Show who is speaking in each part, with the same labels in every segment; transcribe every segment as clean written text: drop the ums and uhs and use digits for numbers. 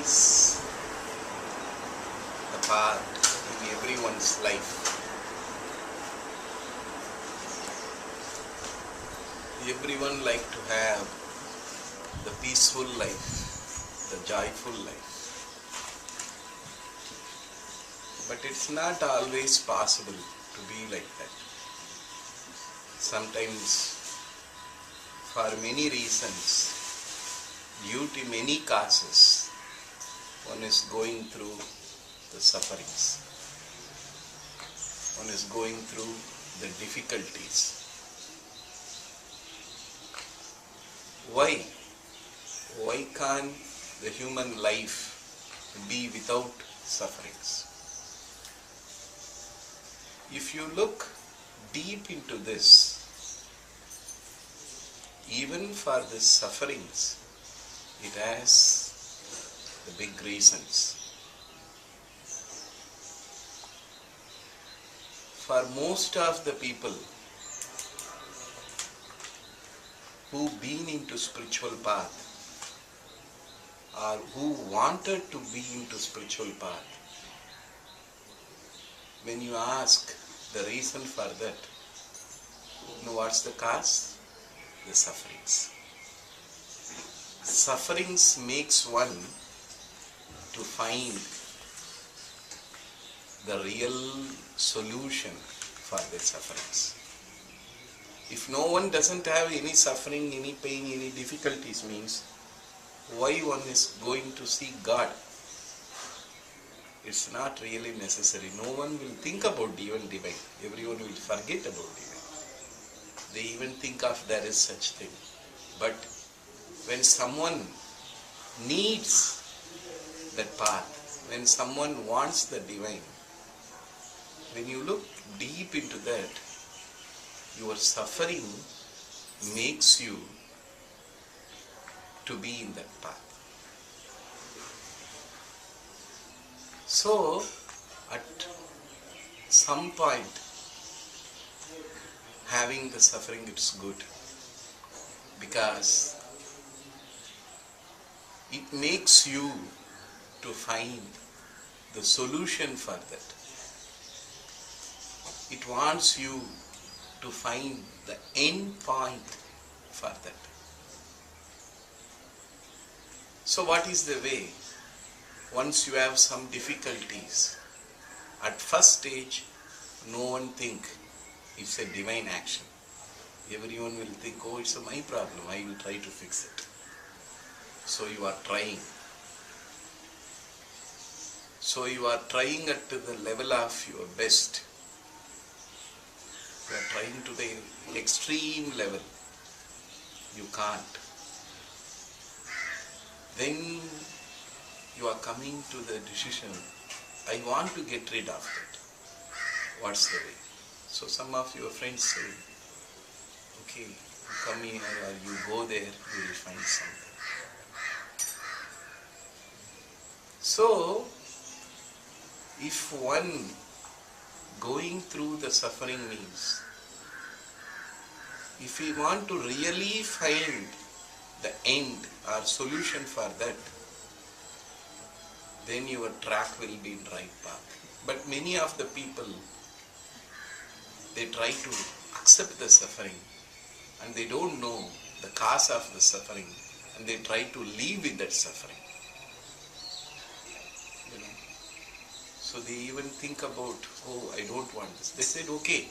Speaker 1: is the path in everyone's life. Everyone like to have the peaceful life, the joyful life. But it's not always possible to be like that. Sometimes, for many reasons, due to many causes, one is going through the sufferings. One is going through the difficulties. Why? Why can't the human life be without sufferings? If you look deep into this, even for the sufferings, it has the big reasons. For most of the people who been into spiritual path or who wanted to be into spiritual path, when you ask the reason for that, you know what's the cause? The sufferings. Sufferings makes one to find the real solution for the sufferings. If no one doesn't have any suffering, any pain, any difficulties, means why one is going to see God? It's not really necessary. No one will think about even divine. Everyone will forget about divine. They even think of there is such thing. But when someone needs that path, when someone wants the divine, when you look deep into that, your suffering makes you to be in that path. So, at some point, having the suffering is good, because it makes you to find the solution for that. It wants you to find the end point for that. So what is the way? Once you have some difficulties, at first stage, no one think it's a divine action. Everyone will think, oh, it's my problem, I will try to fix it. So you are trying. So you are trying at the level of your best. You are trying to the extreme level. You can't. Then you are coming to the decision, I want to get rid of it. What's the way? So some of your friends say, okay, you come here or you go there, you will find something. So, if one going through the suffering means, if we want to really find the end or solution for that, then your track will be in right path. But many of the people, they try to accept the suffering and they don't know the cause of the suffering and they try to live with that suffering. You know? So they even think about, oh, I don't want this. They said, okay,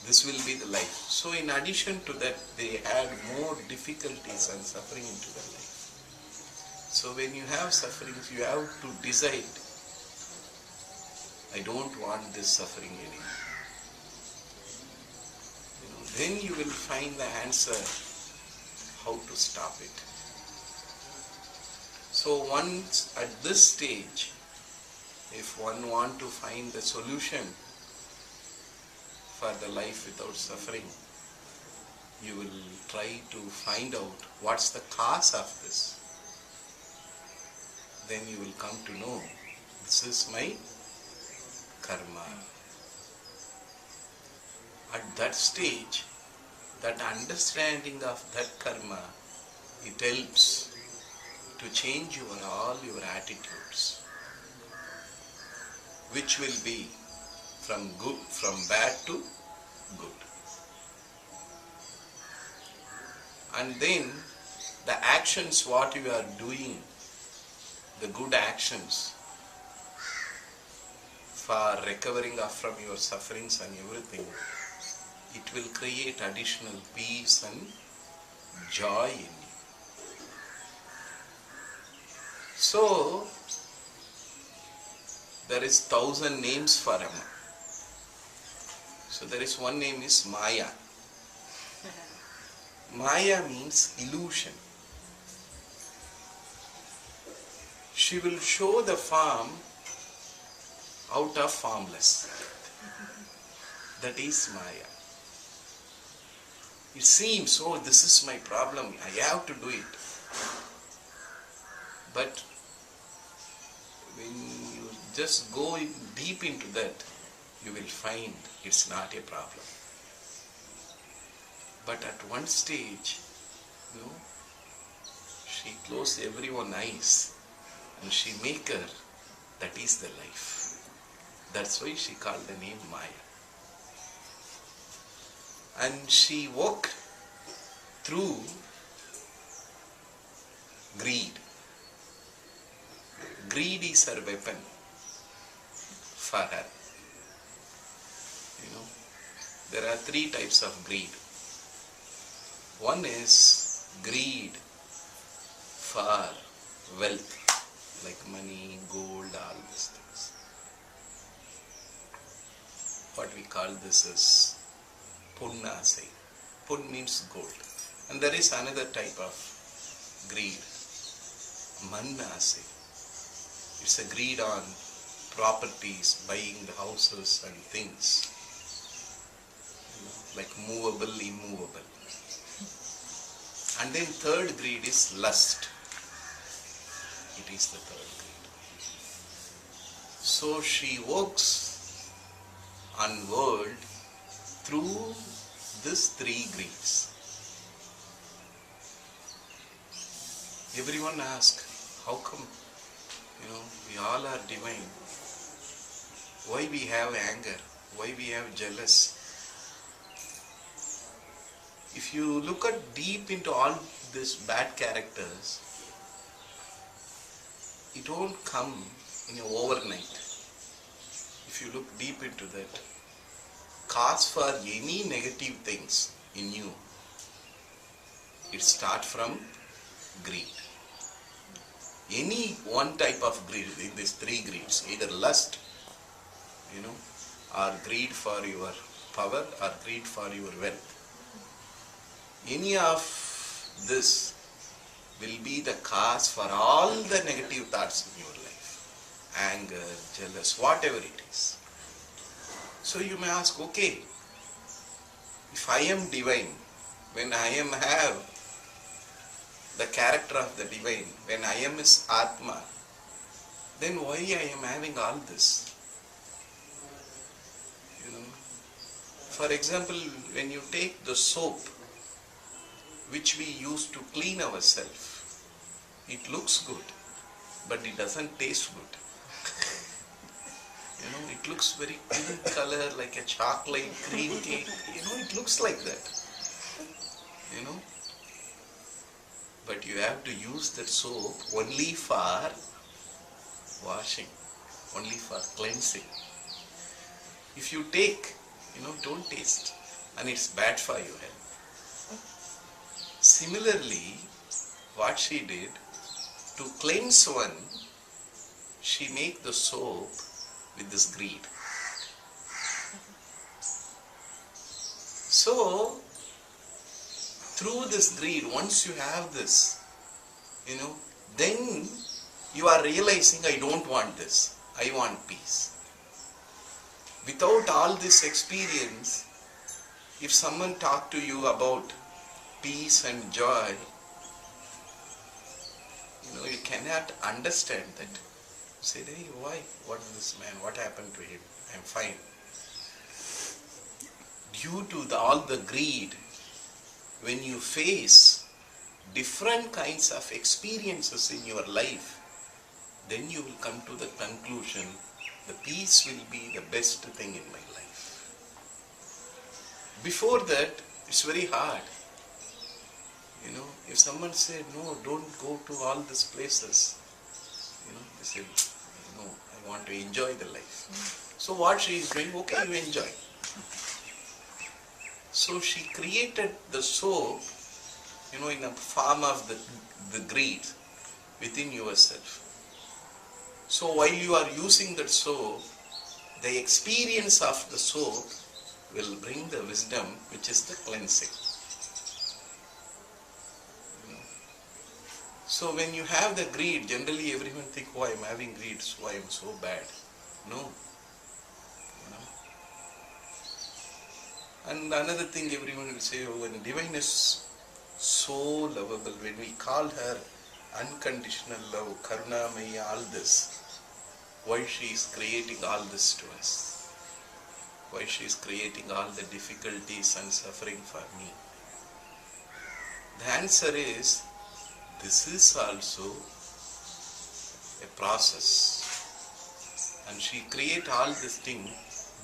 Speaker 1: this will be the life. So in addition to that, they add more difficulties and suffering into their life. So when you have sufferings, you have to decide, I don't want this suffering anymore. You know, then you will find the answer how to stop it. So once at this stage, if one want to find the solution for the life without suffering, you will try to find out what's the cause of this. Then you will come to know, this is my karma. At that stage, that understanding of that karma, it helps to change all your attitudes, which will be from bad to good. And then the actions what you are doing, the good actions for recovering from your sufferings and everything, it will create additional peace and joy in you. So, there is 1,000 names for Amma. So there is one name is Maya. Maya means illusion. She will show the form out of formless. That is Maya. It seems, oh, this is my problem, I have to do it. But when you just go deep into that, you will find it's not a problem. But at one stage, she closed everyone's eyes and she make her, that is the life. That's why she called the name Maya. And she walked through greed. Greed is her weapon for her. There are 3 types of greed. One is greed for wealth, like money, gold, all these things. What we call this is punnasai. Pun means gold. And there is another type of greed, mannasai. It's a greed on properties, buying the houses and things, like movable, immovable. And then third greed is lust. It is the third greed. So she works on world through these 3 greeds. Everyone asks, how come, we all are divine? Why we have anger? Why we have jealous? If you look at deep into all these bad characters, it won't come in an overnight. If you look deep into that, cause for any negative things in you, it starts from greed. Any one type of greed in these 3 greeds, either lust, or greed for your power, or greed for your wealth. Any of this will be the cause for all the negative thoughts in your life. Anger, jealous, whatever it is. So you may ask, okay, if I am divine, when I have the character of the divine, when I am his Atma, then why I am having all this? For example, when you take the soap which we use to clean ourselves, it looks good, but it doesn't taste good. It looks very pink color, like a chocolate cream cake. It looks like that. But you have to use that soap only for washing, only for cleansing. If you take, don't taste, and it's bad for your health. Similarly, what she did, to cleanse one, she make the soap with this greed. So, through this greed, once you have this, then you are realizing, I don't want this, I want peace. Without all this experience, if someone talk to you about peace and joy, you cannot understand that. Say, hey, why? What is this man? What happened to him? I'm fine. Due to all the greed, when you face different kinds of experiences in your life, then you will come to the conclusion, the peace will be the best thing in my life. Before that, it's very hard. If someone said, no, don't go to all these places, they said, no, I want to enjoy the life. So what she is doing, okay, you enjoy. So she created the soap, in a form of the greed within yourself. So while you are using that soap, the experience of the soap will bring the wisdom, which is the cleansing. So when you have the greed, generally everyone think, oh, I am having greed, so I am so bad. No. And another thing everyone will say, oh, when divine is so lovable, when we call her unconditional love, Karunamaya, all this, why she is creating all this to us? Why she is creating all the difficulties and suffering for me? The answer is, this is also a process. And she creates all this thing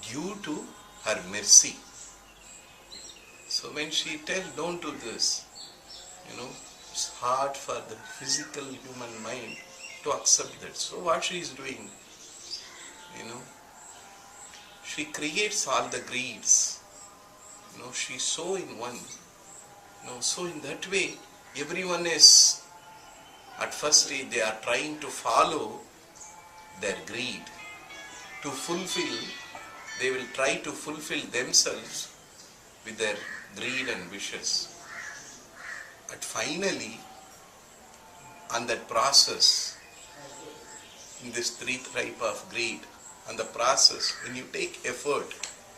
Speaker 1: due to her mercy. So when she tells, don't do this, it's hard for the physical human mind to accept that. So what she is doing, she creates all the greeds. She's so in one. So in that way, everyone is, at first they are trying to follow their greed. To fulfill, they will try to fulfill themselves with their greed and wishes. But finally, on that process, in this three type of greed, on the process, when you take effort,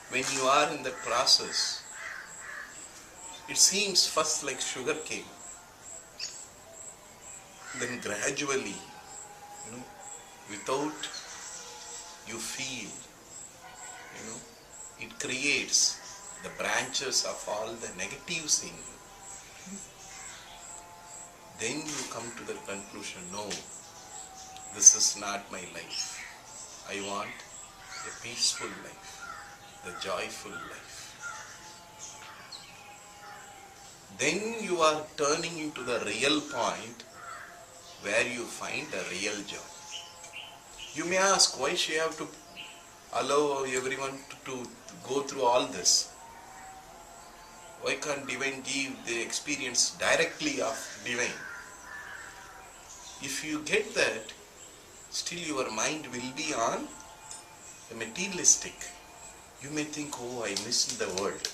Speaker 1: when you are in that process, it seems first like sugar cane. Then gradually, without you feel, it creates the branches of all the negatives in you. Then you come to the conclusion, no, this is not my life. I want a peaceful life, the joyful life. Then you are turning into the real point where you find the real joy. You may ask, why she have to allow everyone to go through all this? Why can't divine give the experience directly of divine? If you get that, still your mind will be on the materialistic. You may think, oh, I missed the world.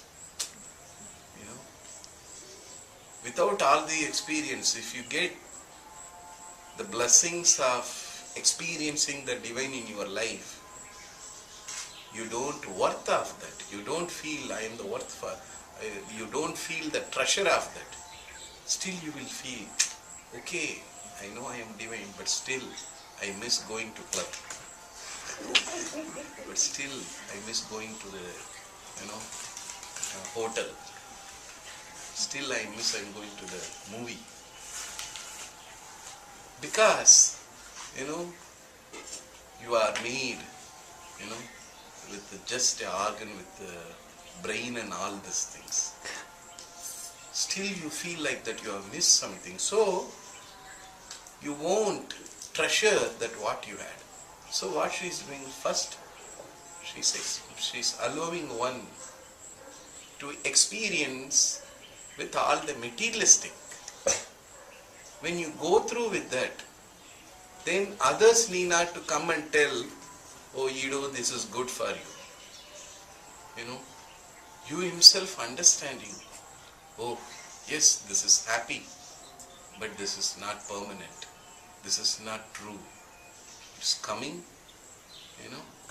Speaker 1: Without all the experience, if you get the blessings of experiencing the divine in your life, you don't worth of that. You don't feel I am the worth for. You don't feel the treasure of that. Still you will feel, okay, I know I am divine, but still I miss going to club. But still I miss going to the, hotel. Still I miss going to the movie. Because, you are made, with just an organ, with the brain and all these things. Still you feel like that you have missed something. So, you won't treasure that what you had. So what she is doing first, she says, she is allowing one to experience with all the materialistic. When you go through with that, then others need not to come and tell, oh, this is good for you. You himself understanding, oh, yes, this is happy, but this is not permanent. This is not true. It's coming,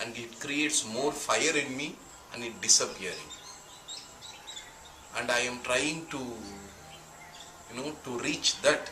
Speaker 1: and it creates more fire in me and it disappearing. And I am trying to, to reach that